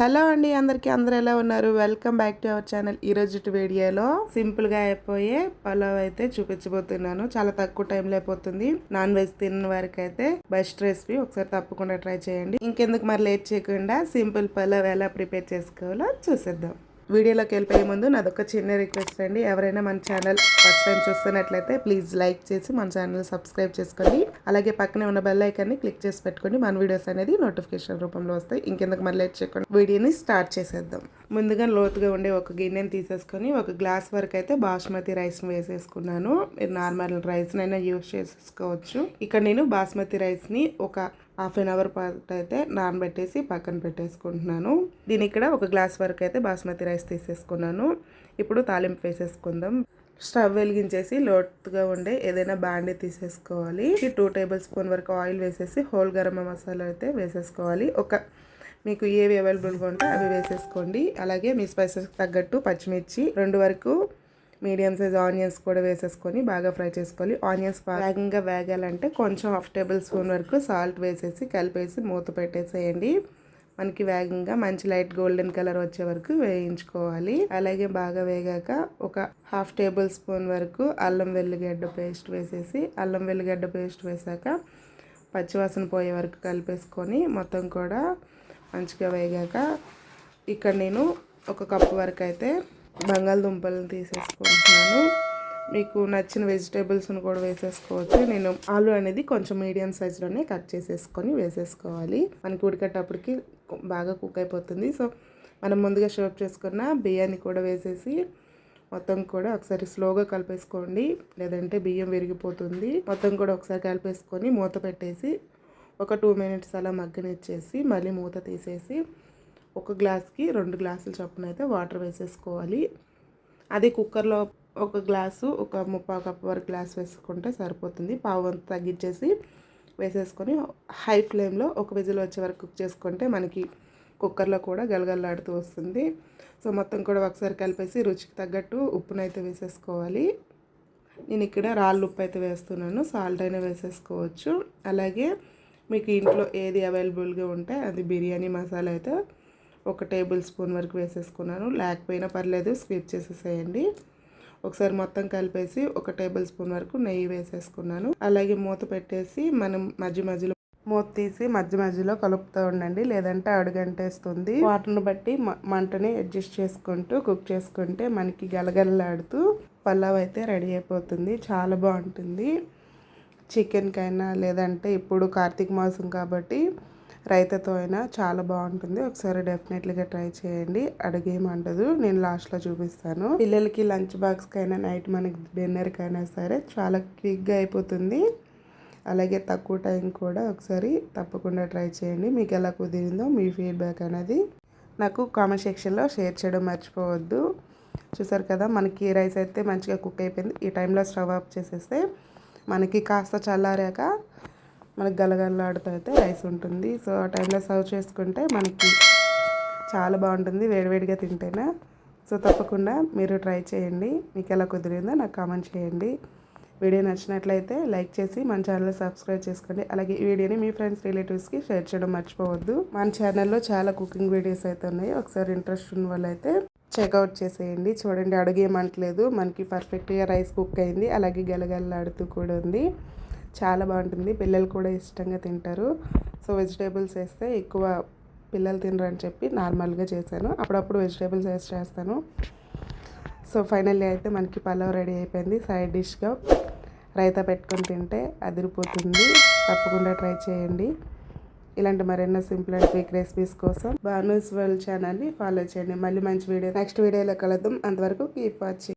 Hello అండి, అందరూ ఎలా ఉన్నారు? Welcome back to our channel. ఈరోజు వీడియోలో సింపుల్గా అయిపోయే పలావ్ అయితే చూపించబోతున్నాను. చాలా తక్కువ టైంలో అయిపోతుంది. నాన్ వెజ్ తిన్న వారికి అయితే బెస్ట్ రెసిపీ. ఒకసారి తప్పకుండా ట్రై చేయండి. ఇంకెందుకు మరి లేట్ చేయకుండా సింపుల్ పలావ్ ఎలా ప్రిపేర్ చేసుకోవాలో చూసేద్దాం. వీడియోలోకి వెళ్ళిపోయే ముందు నాదొక చిన్న రిక్వెస్ట్ అండి. ఎవరైనా మన ఛానల్ ఫస్ట్ టైం చూస్తున్నట్లయితే ప్లీజ్ లైక్ చేసి మన ఛానల్ సబ్స్క్రైబ్ చేసుకోండి. అలాగే పక్కనే ఉన్న బెల్ ఐకాన్ని క్లిక్ చేసి పెట్టుకోండి. మన వీడియోస్ అనేది నోటిఫికేషన్ రూపంలో వస్తాయి. ఇంకెందుకు మరి లేట్ చేయకుండా వీడియోని స్టార్ట్ చేసేద్దాం. ముందుగా లోతుగా ఉండే ఒక గిన్నెని తీసేసుకొని ఒక గ్లాస్ వరకు అయితే బాస్మతి రైస్ని వేసేసుకున్నాను. మీరు నార్మల్ రైస్నైనా యూస్ చేసుకోవచ్చు. ఇక్కడ నేను బాస్మతి రైస్ని ఒక హాఫ్ అన్ అవర్ పాటు అయితే నానబెట్టేసి పక్కన పెట్టేసుకుంటున్నాను. దీని ఇక్కడ ఒక గ్లాస్ వరకు అయితే బాస్మతి రైస్ తీసేసుకున్నాను. ఇప్పుడు తాలింపు వేసేసుకుందాం. స్టవ్ వెలిగించేసి లోతుగా ఉండే ఏదైనా బాండీ తీసేసుకోవాలి. 2 టేబుల్ స్పూన్ వరకు ఆయిల్ వేసేసి హోల్ గరం మసాలా అయితే వేసేసుకోవాలి. మీకు ఏవి అవైలబుల్గా ఉంటే అవి వేసేసుకోండి. అలాగే మీ స్పైసెస్ తగ్గట్టు పచ్చిమిర్చి 2 వరకు మీడియం సైజ్ ఆనియన్స్ కూడా వేసేసుకొని బాగా ఫ్రై చేసుకోవాలి. ఆనియన్స్ వేగంగా వేగాలంటే కొంచెం హాఫ్ టేబుల్ స్పూన్ వరకు సాల్ట్ వేసేసి కలిపేసి మూత పెట్టేసేయండి. మనకి వేగంగా మంచి లైట్ గోల్డెన్ కలర్ వచ్చే వరకు వేయించుకోవాలి. అలాగే బాగా వేగాక ఒక హాఫ్ టేబుల్ స్పూన్ వరకు అల్లం వెల్లిగడ్డ పేస్ట్ వేసేసి వేసాక పచ్చివాసన పోయే వరకు కలిపేసుకొని మొత్తం కూడా మంచిగా వేగాక ఇక్కడ నేను ఒక కప్పు వరకు అయితే బంగాళదుంపలను తీసేసుకుంటున్నాను. మీకు నచ్చిన వెజిటేబుల్స్ని కూడా వేసేసుకోవచ్చు. నేను ఆలు అనేది కొంచెం మీడియం సైజులోనే కట్ చేసేసుకొని వేసేసుకోవాలి. మనకి ఉడికేటప్పటికి బాగా కుక్ అయిపోతుంది. సో మనం ముందుగా షేప్ చేసుకున్న బియ్యాన్ని కూడా వేసేసి మొత్తం కూడా ఒకసారి స్లోగా కలిపేసుకోండి, లేదంటే బియ్యం విరిగిపోతుంది. మొత్తం కూడా ఒకసారి కలిపేసుకొని మూత పెట్టేసి ఒక 2 మినిట్స్ అలా మగ్గనిచ్చేసి మళ్ళీ మూత తీసేసి ఒక గ్లాస్కి 2 గ్లాసుల చొప్పున అయితే వాటర్ వేసేసుకోవాలి. అదే కుక్కర్లో ఒక గ్లాసు ఒక 3/4 కప్పు వరకు గ్లాస్ వేసుకుంటే సరిపోతుంది. పావు వంతు తగ్గించేసి వేసేసుకొని హై ఫ్లేమ్లో ఒక విజిల్ వచ్చే వరకు కుక్ చేసుకుంటే మనకి కుక్కర్లో కూడా గలగలలాడుతూ వస్తుంది. సో మొత్తం కూడా ఒకసారి కలిపేసి రుచికి తగ్గట్టు ఉప్పునైతే వేసేసుకోవాలి. నేను ఇక్కడ రాళ్ళు ఉప్పు అయితే వేస్తున్నాను, సాల్ట్ అయినా వేసేసుకోవచ్చు. అలాగే మీకు ఇంట్లో ఏది అవైలబుల్గా ఉంటే అది బిర్యానీ మసాలా అయితే ఒక టేబుల్ స్పూన్ వరకు వేసేసుకున్నాను. లేకపోయినా పర్లేదు, స్కిప్ చేసేసేయండి. ఒకసారి మొత్తం కలిపేసి ఒక టేబుల్ స్పూన్ వరకు నెయ్యి వేసేసుకున్నాను. అలాగే మూత పెట్టేసి మనం మధ్యలో మూత తీసి మధ్యలో కలుపుతూ ఉండండి, లేదంటే అడుగంటేస్తుంది. వాటర్ని బట్టి మంటని అడ్జస్ట్ చేసుకుంటూ కుక్ చేసుకుంటే మనకి గలగలలాడుతూ పలావ్ అయితే రెడీ అయిపోతుంది. చాలా బాగుంటుంది. చికెన్కైనా లేదంటే ఇప్పుడు కార్తీక మాసం కాబట్టి రైతాతో అయినా చాలా బాగుంటుంది. ఒకసారి డెఫినెట్లీగా ట్రై చేయండి, అడుగేమంటదు. నేను లాస్ట్లో చూపిస్తాను. పిల్లలకి లంచ్ బాక్స్కైనా నైట్ మనకి డిన్నర్కైనా సరే చాలా క్విక్గా అయిపోతుంది. అలాగే తక్కువ టైం కూడా. ఒకసారి తప్పకుండా ట్రై చేయండి. మీకు ఎలా కుదిరిందో మీ ఫీడ్బ్యాక్ అనేది నాకు కామెంట్ సెక్షన్లో షేర్ చేయడం మర్చిపోవద్దు. చూసారు కదా, మనకి రైస్ అయితే మంచిగా కుక్ అయిపోయింది. ఈ టైంలో స్టవ్ ఆఫ్ చేసేస్తే మనకి కాస్త చల్లారాక మనకి గలగలలాడుతూ అయితే రైస్ ఉంటుంది. సో ఆ టైంలో సర్వ్ చేసుకుంటే మనకి చాలా బాగుంటుంది వేడివేడిగా తింటేనే. సో తప్పకుండా మీరు ట్రై చేయండి. మీకు ఎలా కుదిరిందో నాకు కామెంట్ చేయండి. వీడియో నచ్చినట్లయితే లైక్ చేసి మన ఛానల్ సబ్స్క్రైబ్ చేసుకోండి. అలాగే ఈ వీడియోని మీ ఫ్రెండ్స్ రిలేటివ్స్కి షేర్ చేయడం మర్చిపోవద్దు. మన ఛానల్లో చాలా కుకింగ్ వీడియోస్ అయితే ఉన్నాయి. ఒకసారి ఇంట్రెస్ట్ ఉన్న వాళ్ళైతే చెక్అవుట్ చేసేయండి. చూడండి, అడుగేమంటలేదు, మనకి పర్ఫెక్ట్గా రైస్ కుక్ అయింది. అలాగే గలగలలాడుతూ కూడా ఉంది. చాలా బాగుంటుంది. పిల్లలు కూడా ఇష్టంగా తింటారు. సో వెజిటేబుల్స్ వేస్తే ఎక్కువ పిల్లలు తినరని చెప్పి నార్మల్గా చేశాను. అప్పుడప్పుడు వెజిటేబుల్స్ వేస్ట్ చేస్తాను. సో ఫైనల్లీ అయితే మనకి పలావ్ రెడీ అయిపోయింది. సైడ్ డిష్గా రైతా పెట్టుకొని తింటే అదిరిపోతుంది. తప్పకుండా ట్రై చేయండి. ఇలాంటి మరెన్నో సింపుల్ అండ్ క్విక్ రెసిపీస్ కోసం బానూస్ వరల్డ్ ఛానల్ని ఫాలో చేయండి. మళ్ళీ మంచి వీడియో నెక్స్ట్ వీడియోలో కలుద్దాం. అంతవరకు కీప్ వాచింగ్.